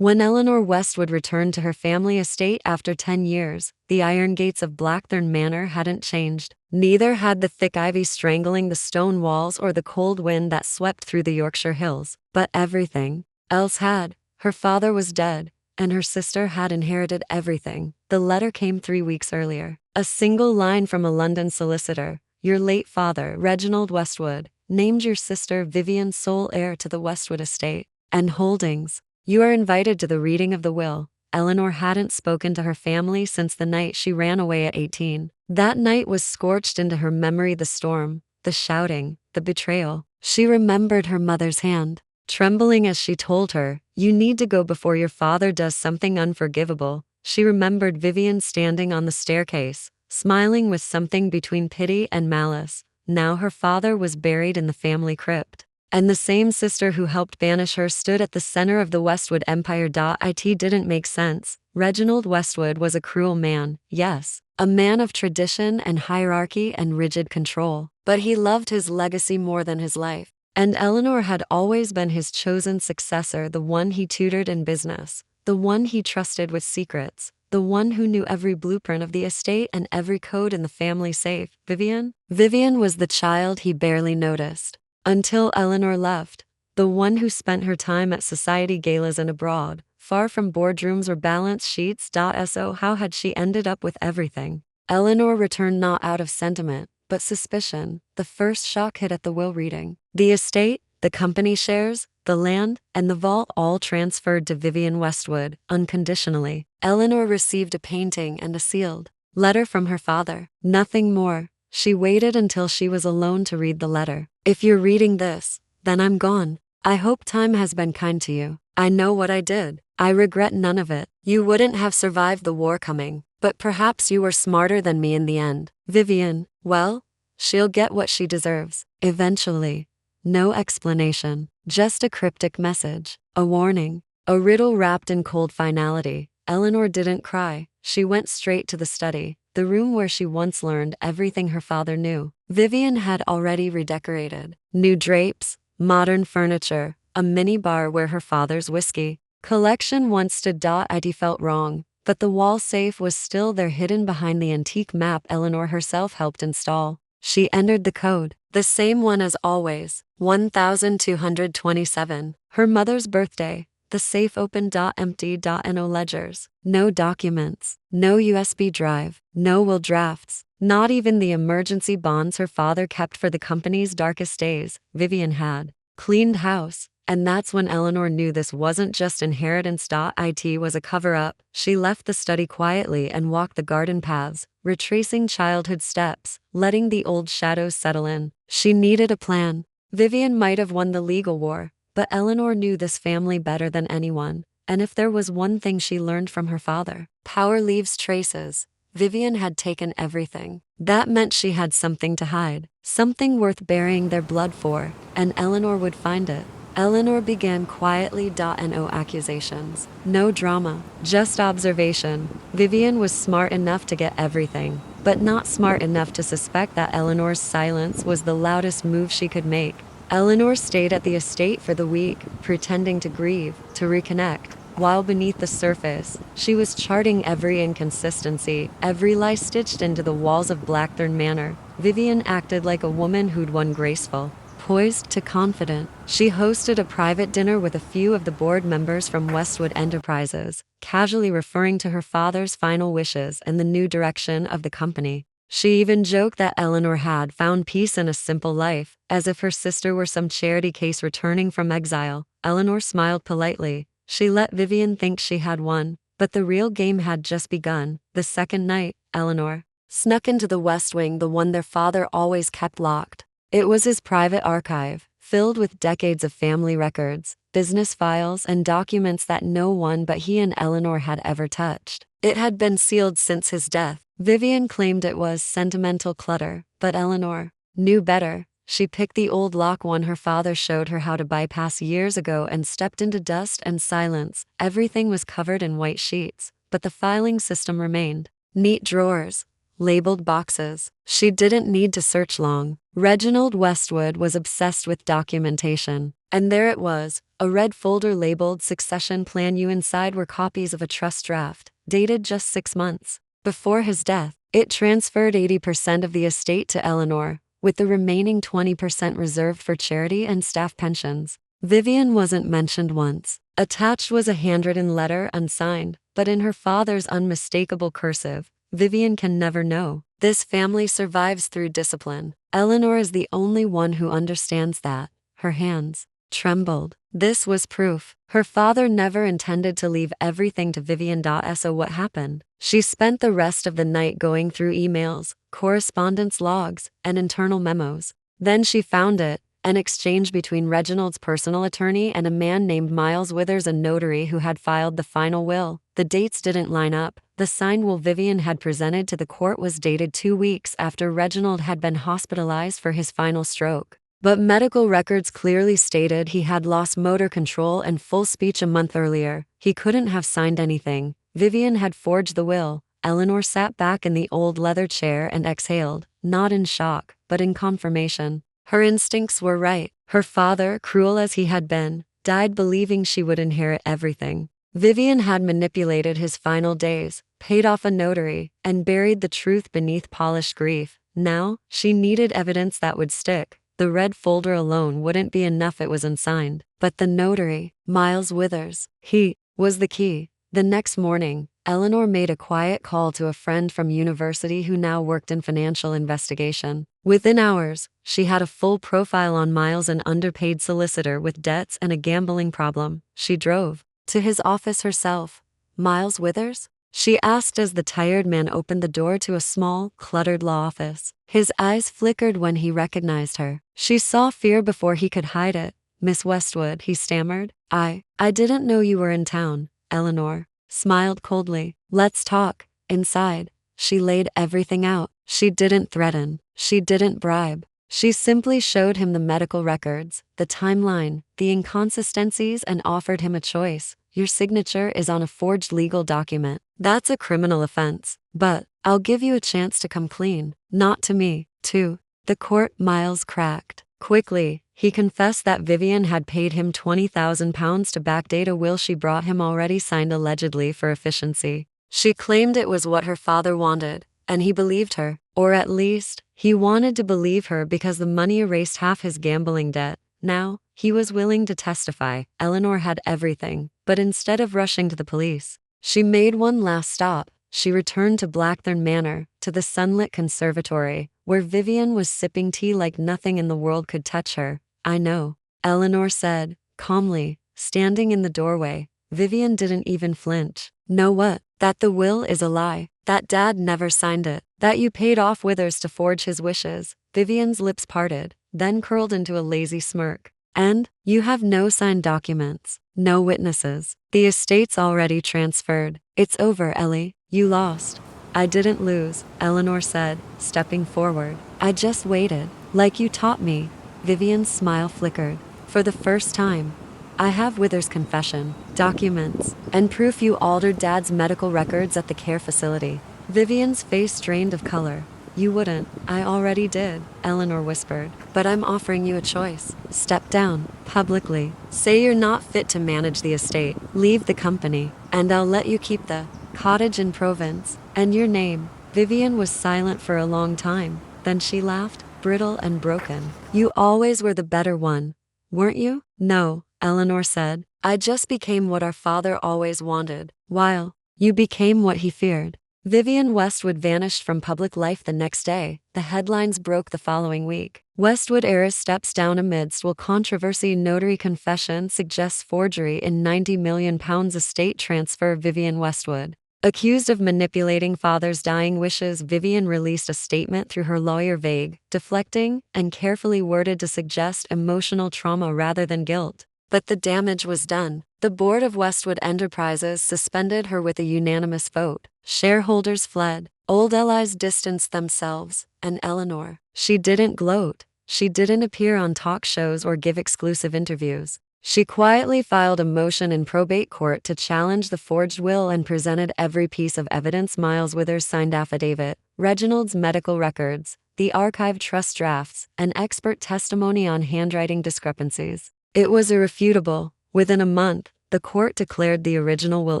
When Eleanor Westwood returned to her family estate after 10 years, the iron gates of Blackthorn Manor hadn't changed. Neither had the thick ivy strangling the stone walls or the cold wind that swept through the Yorkshire hills. But everything else had. Her father was dead, and her sister had inherited everything. The letter came 3 weeks earlier. A single line from a London solicitor. Your late father, Reginald Westwood, named your sister Vivian sole heir to the Westwood estate and holdings. You are invited to the reading of the will. Eleanor hadn't spoken to her family since the night she ran away at 18. That night was scorched into her memory, the storm, the shouting, the betrayal. She remembered her mother's hand, trembling as she told her, "You need to go before your father does something unforgivable." She remembered Vivian standing on the staircase, smiling with something between pity and malice. Now her father was buried in the family crypt, and the same sister who helped banish her stood at the center of the Westwood empire. It didn't make sense. Reginald Westwood was a cruel man, yes, a man of tradition and hierarchy and rigid control, but he loved his legacy more than his life. And Eleanor had always been his chosen successor, the one he tutored in business, the one he trusted with secrets, the one who knew every blueprint of the estate and every code in the family safe. Vivian was the child he barely noticed. Until Eleanor left, the one who spent her time at society galas and abroad, far from boardrooms or balance sheets. So how had she ended up with everything? Eleanor returned not out of sentiment, but suspicion. The first shock hit at the will reading. The estate, the company shares, the land, and the vault all transferred to Vivian Westwood, unconditionally. Eleanor received a painting and a sealed letter from her father. Nothing more. She waited until she was alone to read the letter. If you're reading this, then I'm gone. I hope time has been kind to you. I know what I did. I regret none of it. You wouldn't have survived the war coming, but perhaps you were smarter than me in the end. Vivian, well, she'll get what she deserves. Eventually. No explanation, just a cryptic message, a warning, a riddle wrapped in cold finality. Eleanor didn't cry. She went straight to the study, the room where she once learned everything her father knew. Vivian had already redecorated. New drapes, modern furniture, a mini bar where her father's whiskey collection once stood. It felt wrong, but the wall safe was still there, hidden behind the antique map Eleanor herself helped install. She entered the code, the same one as always, 1227, her mother's birthday. The safe opened. Empty. No ledgers, no documents, no USB drive, no will drafts, not even the emergency bonds her father kept for the company's darkest days. Vivian had cleaned house, and that's when Eleanor knew this wasn't just inheritance. It was a cover-up. She left the study quietly and walked the garden paths, retracing childhood steps, letting the old shadows settle in. She needed a plan. Vivian might have won the legal war, but Eleanor knew this family better than anyone, and if there was one thing she learned from her father, power leaves traces. Vivian had taken everything. That meant she had something to hide, something worth burying their blood for, and Eleanor would find it. Eleanor began quietly. No accusations, no drama, just observation. Vivian was smart enough to get everything, but not smart enough to suspect that Eleanor's silence was the loudest move she could make. Eleanor stayed at the estate for the week, pretending to grieve, to reconnect, while beneath the surface, she was charting every inconsistency, every lie stitched into the walls of Blackthorn Manor. Vivian acted like a woman who'd won graceful, poised to confident. She hosted a private dinner with a few of the board members from Westwood Enterprises, casually referring to her father's final wishes and the new direction of the company. She even joked that Eleanor had found peace in a simple life, as if her sister were some charity case returning from exile. Eleanor smiled politely. She let Vivian think she had won, but the real game had just begun. The second night, Eleanor snuck into the West Wing, the one their father always kept locked. It was his private archive, filled with decades of family records, business files, and documents that no one but he and Eleanor had ever touched. It had been sealed since his death. Vivian claimed it was sentimental clutter, but Eleanor knew better. She picked the old lock one her father showed her how to bypass years ago and stepped into dust and silence. Everything was covered in white sheets, but the filing system remained. Neat drawers, labeled boxes. She didn't need to search long. Reginald Westwood was obsessed with documentation. And there it was, a red folder labeled Succession Plan U. Inside were copies of a trust draft, dated just 6 months before his death. It transferred 80% of the estate to Eleanor, with the remaining 20% reserved for charity and staff pensions. Vivian wasn't mentioned once. Attached was a handwritten letter unsigned, but in her father's unmistakable cursive. Vivian can never know. This family survives through discipline. Eleanor is the only one who understands that. Her hands trembled. This was proof. Her father never intended to leave everything to Vivian. So what happened? She spent the rest of the night going through emails, correspondence logs, and internal memos. Then she found it, an exchange between Reginald's personal attorney and a man named Miles Withers, a notary who had filed the final will. The dates didn't line up. The signed will Vivian had presented to the court was dated 2 weeks after Reginald had been hospitalized for his final stroke. But medical records clearly stated he had lost motor control and full speech a month earlier. He couldn't have signed anything. Vivian had forged the will. Eleanor sat back in the old leather chair and exhaled, not in shock, but in confirmation. Her instincts were right. Her father, cruel as he had been, died believing she would inherit everything. Vivian had manipulated his final days, paid off a notary, and buried the truth beneath polished grief. Now, she needed evidence that would stick. The red folder alone wouldn't be enough, it was unsigned. But the notary, Miles Withers, he was the key. The next morning, Eleanor made a quiet call to a friend from university who now worked in financial investigation. Within hours, she had a full profile on Miles, an underpaid solicitor with debts and a gambling problem. She drove to his office herself. Miles Withers? She asked as the tired man opened the door to a small, cluttered law office. His eyes flickered when he recognized her. She saw fear before he could hide it. "Miss Westwood," he stammered. I didn't know you were in town." Eleanor smiled coldly. "Let's talk." Inside, she laid everything out. She didn't threaten. She didn't bribe. She simply showed him the medical records, the timeline, the inconsistencies, and offered him a choice. "Your signature is on a forged legal document. That's a criminal offense. But I'll give you a chance to come clean. Not to me, to the court." Miles cracked. Quickly, he confessed that Vivian had paid him £20,000 to backdate a will she brought him already signed, allegedly for efficiency. She claimed it was what her father wanted, and he believed her. Or at least, he wanted to believe her because the money erased half his gambling debt. Now, he was willing to testify. Eleanor had everything, but instead of rushing to the police, she made one last stop. She returned to Blackthorn Manor, to the sunlit conservatory, where Vivian was sipping tea like nothing in the world could touch her. "I know," Eleanor said, calmly, standing in the doorway. Vivian didn't even flinch. "Know what? That the will is a lie. That Dad never signed it. That you paid off Withers to forge his wishes." Vivian's lips parted, then curled into a lazy smirk. "And you have no signed documents, no witnesses. The estate's already transferred. It's over, Ellie. You lost." "I didn't lose," Eleanor said, stepping forward. "I just waited, like you taught me." Vivian's smile flickered. "For the first time, I have Withers' confession, documents, and proof you altered Dad's medical records at the care facility." Vivian's face drained of color. "You wouldn't." "I already did," Eleanor whispered. "But I'm offering you a choice. Step down, publicly. Say you're not fit to manage the estate. Leave the company, and I'll let you keep the cottage in Provence, and your name." Vivian was silent for a long time. Then she laughed, brittle and broken. "You always were the better one, weren't you?" "No," Eleanor said. "I just became what our father always wanted, while you became what he feared." Vivian Westwood vanished from public life the next day. The headlines broke the following week. Westwood heiress steps down amidst will controversy. Notary confession suggests forgery in £90 million estate transfer. Vivian Westwood accused of manipulating father's dying wishes. Vivian released a statement through her lawyer, vague, deflecting, and carefully worded to suggest emotional trauma rather than guilt. But the damage was done. The board of Westwood Enterprises suspended her with a unanimous vote. Shareholders fled. Old allies distanced themselves. And Eleanor, she didn't gloat. She didn't appear on talk shows or give exclusive interviews. She quietly filed a motion in probate court to challenge the forged will and presented every piece of evidence. Miles Withers' signed affidavit, Reginald's medical records, the archived trust drafts, and expert testimony on handwriting discrepancies. It was irrefutable. Within a month, the court declared the original will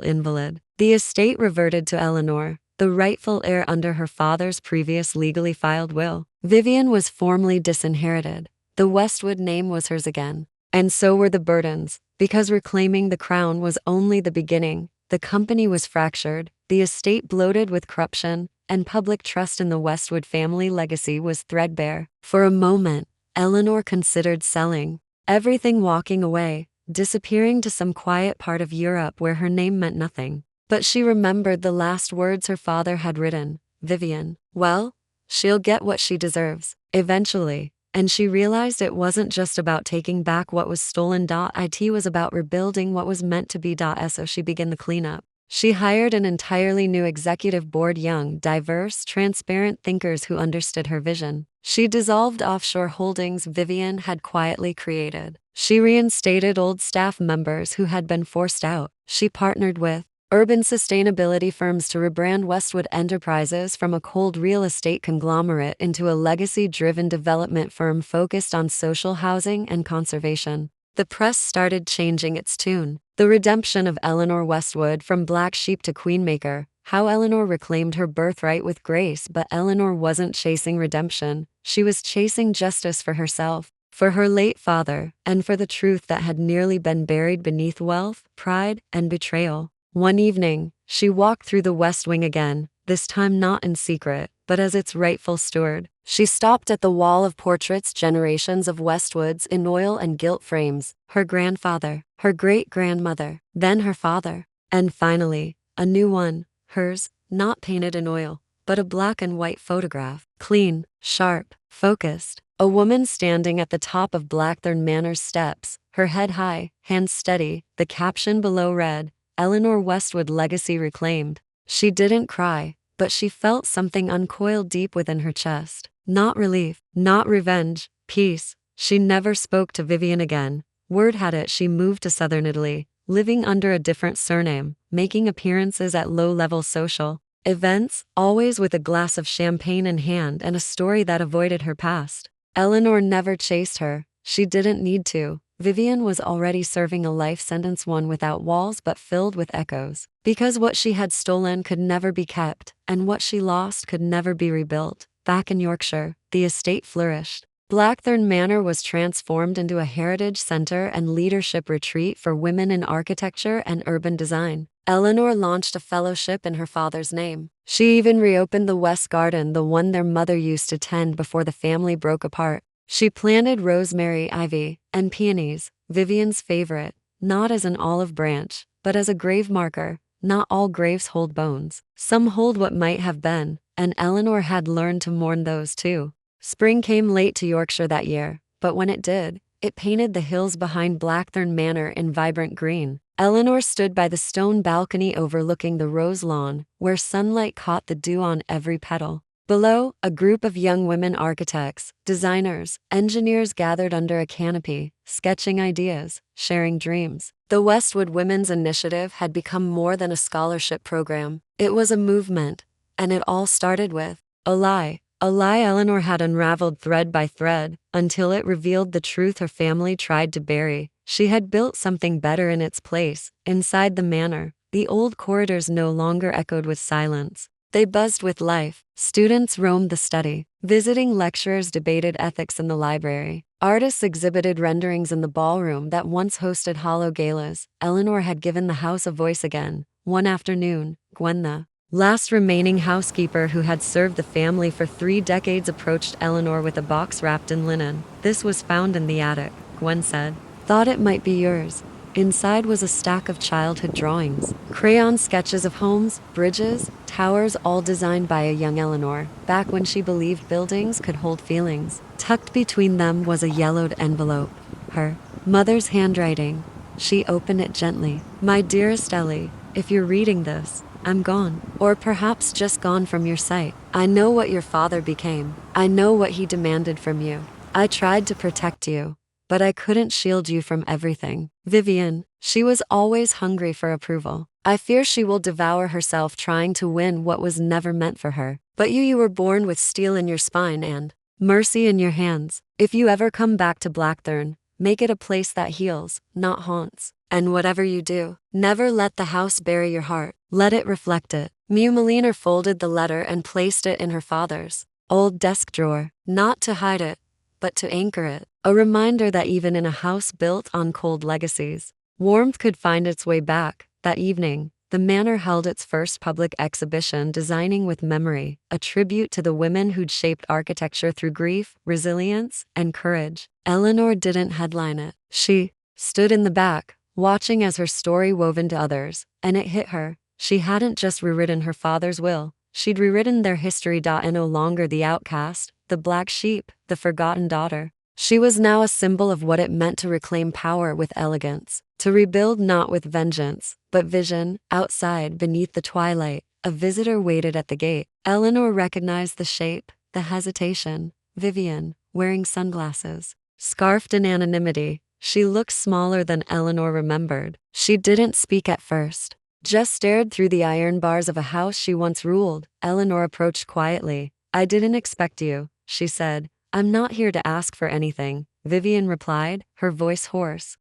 invalid. The estate reverted to Eleanor, the rightful heir under her father's previous legally filed will. Vivian was formally disinherited. The Westwood name was hers again. And so were the burdens. Because reclaiming the crown was only the beginning, the company was fractured, the estate bloated with corruption, and public trust in the Westwood family legacy was threadbare. For a moment, Eleanor considered selling everything, walking away, disappearing to some quiet part of Europe where her name meant nothing. But she remembered the last words her father had written, Vivian. Well, she'll get what she deserves, eventually. And she realized it wasn't just about taking back what was stolen. It was about rebuilding what was meant to be. So she began the cleanup. She hired an entirely new executive board, young, diverse, transparent thinkers who understood her vision. She dissolved offshore holdings Vivian had quietly created. She reinstated old staff members who had been forced out. She partnered with urban sustainability firms to rebrand Westwood Enterprises from a cold real estate conglomerate into a legacy-driven development firm focused on social housing and conservation. The press started changing its tune. The redemption of Eleanor Westwood from black sheep to queenmaker, how Eleanor reclaimed her birthright with grace. But Eleanor wasn't chasing redemption. She was chasing justice for herself, for her late father, and for the truth that had nearly been buried beneath wealth, pride, and betrayal. One evening, she walked through the West Wing again, this time not in secret, but as its rightful steward. She stopped at the wall of portraits, generations of Westwoods in oil and gilt frames, her grandfather, her great-grandmother, then her father, and finally, a new one, hers, not painted in oil, but a black and white photograph, clean, sharp, focused. A woman standing at the top of Blackthorn Manor's steps, her head high, hands steady, the caption below read, Eleanor Westwood legacy reclaimed. She didn't cry, but she felt something uncoil deep within her chest. Not relief, not revenge, peace. She never spoke to Vivian again. Word had it she moved to southern Italy, living under a different surname, making appearances at low-level social events, always with a glass of champagne in hand and a story that avoided her past. Eleanor never chased her. She didn't need to. Vivian was already serving a life sentence, one without walls but filled with echoes. Because what she had stolen could never be kept, and what she lost could never be rebuilt. Back in Yorkshire, the estate flourished. Blackthorn Manor was transformed into a heritage center and leadership retreat for women in architecture and urban design. Eleanor launched a fellowship in her father's name. She even reopened the West Garden, the one their mother used to tend before the family broke apart. She planted rosemary, ivy, and peonies, Vivian's favorite, not as an olive branch, but as a grave marker. Not all graves hold bones. Some hold what might have been, and Eleanor had learned to mourn those too. Spring came late to Yorkshire that year, but when it did, it painted the hills behind Blackthorn Manor in vibrant green. Eleanor stood by the stone balcony overlooking the rose lawn, where sunlight caught the dew on every petal. Below, a group of young women architects, designers, engineers gathered under a canopy, sketching ideas, sharing dreams. The Westwood Women's Initiative had become more than a scholarship program. It was a movement, and it all started with a lie. A lie Eleanor had unraveled thread by thread, until it revealed the truth her family tried to bury. She had built something better in its place. Inside the manor, the old corridors no longer echoed with silence. They buzzed with life. Students roamed the study. Visiting lecturers debated ethics in the library. Artists exhibited renderings in the ballroom that once hosted hollow galas. Eleanor had given the house a voice again. One afternoon, Gwen, the last remaining housekeeper who had served the family for 3 decades, approached Eleanor with a box wrapped in linen. "This was found in the attic," Gwen said. "Thought it might be yours." Inside was a stack of childhood drawings, crayon sketches of homes, bridges, towers, all designed by a young Eleanor, back when she believed buildings could hold feelings. Tucked between them was a yellowed envelope, her mother's handwriting. She opened it gently. "My dearest Ellie, if you're reading this, I'm gone. Or perhaps just gone from your sight. I know what your father became. I know what he demanded from you. I tried to protect you, but I couldn't shield you from everything. Vivian, she was always hungry for approval. I fear she will devour herself trying to win what was never meant for her. But you were born with steel in your spine and mercy in your hands. If you ever come back to Blackthorn, make it a place that heals, not haunts. And whatever you do, never let the house bury your heart. Let it reflect it. Melina folded the letter and placed it in her father's old desk drawer, not to hide it, but to anchor it. A reminder that even in a house built on cold legacies, warmth could find its way back. That evening, the manor held its first public exhibition, Designing with Memory, a tribute to the women who'd shaped architecture through grief, resilience, and courage. Eleanor didn't headline it. She stood in the back, watching as her story wove into others, and it hit her. She hadn't just rewritten her father's will, she'd rewritten their history. And no longer the outcast, the black sheep, the forgotten daughter. She was now a symbol of what it meant to reclaim power with elegance, to rebuild not with vengeance, but vision. Outside, beneath the twilight, a visitor waited at the gate. Eleanor recognized the shape, the hesitation. Vivian, wearing sunglasses, scarfed in anonymity. She looked smaller than Eleanor remembered. She didn't speak at first, just stared through the iron bars of a house she once ruled. Eleanor approached quietly. I didn't expect you, she said. I'm not here to ask for anything, Vivian replied, her voice hoarse.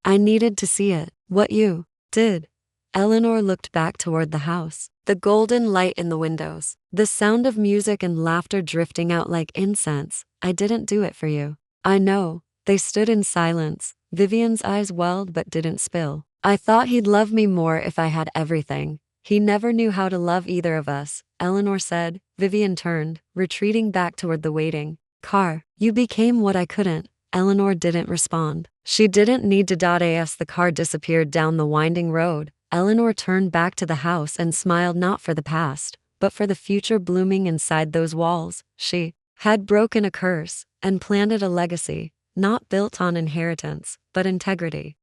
I needed to see it. What you did. Eleanor looked back toward the house. The golden light in the windows, the sound of music and laughter drifting out like incense. I didn't do it for you. I know. They stood in silence. Vivian's eyes welled but didn't spill. I thought he'd love me more if I had everything. He never knew how to love either of us, Eleanor said. Vivian turned, retreating back toward the waiting car. You became what I couldn't. Eleanor didn't respond. She didn't need to. As the car disappeared down the winding road, Eleanor turned back to the house and smiled, not for the past, but for the future blooming inside those walls. She had broken a curse and planted a legacy, not built on inheritance, but integrity.